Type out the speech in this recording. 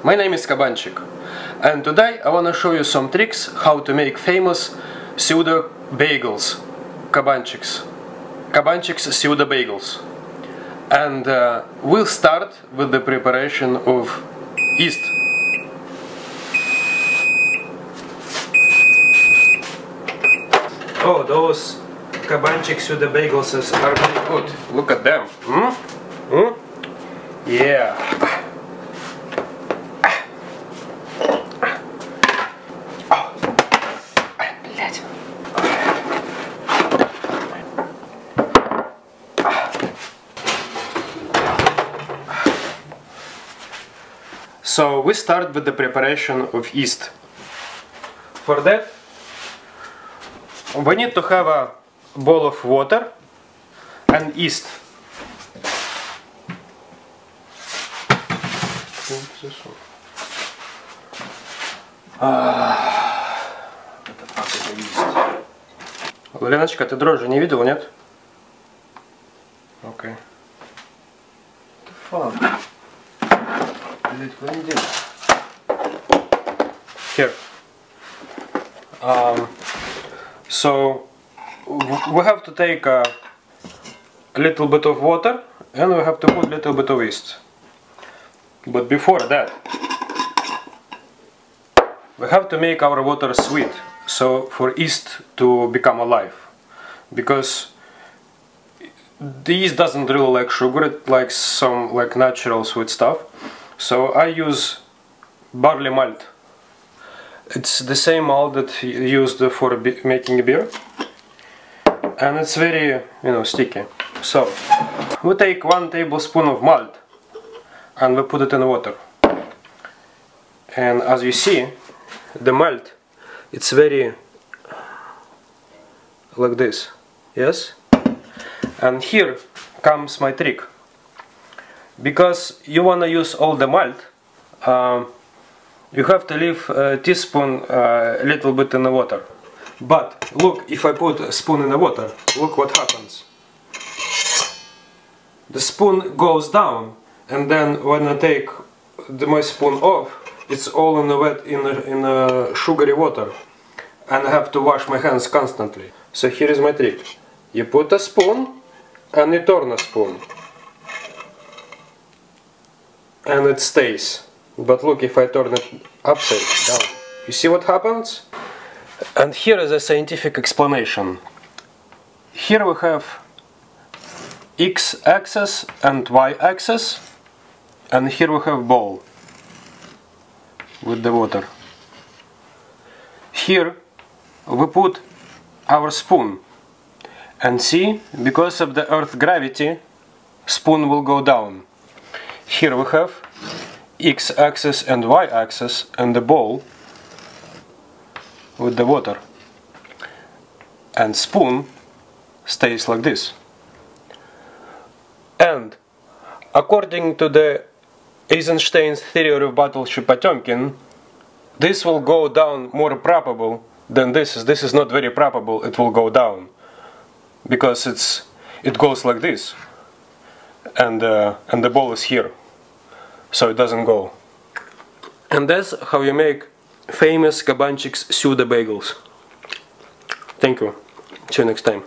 my name is Kabanchik, and today I want to show you some tricks how to make famous pseudo bagels, Kabanchik's pseudo bagels. And we'll start with the preparation of yeast. Oh, those Kabanchik pseudo bagels are very good. Look at them. Yeah. So we start with the preparation of yeast. For that, we need to have a bowl of water and yeast. Это факт, это yeast. Леночка, ты дрожжи не видела, нет? Окей. Fuck. Here. So we have to take a little bit of water and we have to put a little bit of yeast. But before that, we have to make our water sweet, so for yeast to become alive, because the yeast doesn't really like sugar, it likes some natural sweet stuff. So I use barley malt. It's the same malt that you used for making beer, and it's very, sticky. So we take 1 tablespoon of malt and we put it in water. And as you see, the malt, it's very like this. Yes? And here comes my trick. Because you want to use all the malt, you have to leave a teaspoon a little bit in the water. But look, if I put a spoon in the water, look what happens. The spoon goes down, and then when I take my spoon off, it's all in the wet in sugary water, and I have to wash my hands constantly. So here is my trick. You put a spoon and you turn a spoon, and it stays. But look, if I turn it upside down, you see what happens? And here is a scientific explanation. Here we have x-axis and y-axis, and here we have bowl with the water. Here we put our spoon, and see, because of the earth gravity, spoon will go down. Here we have x-axis and y-axis and the bowl with the water, and spoon stays like this. And according to the Eisenstein's theory of battleship Potemkin, this will go down more probable than this. This is not very probable it will go down, because it goes like this, and the ball is here, so it doesn't go. And that's how you make famous Kabanchik's pseudo bagels. Thank you. See you next time.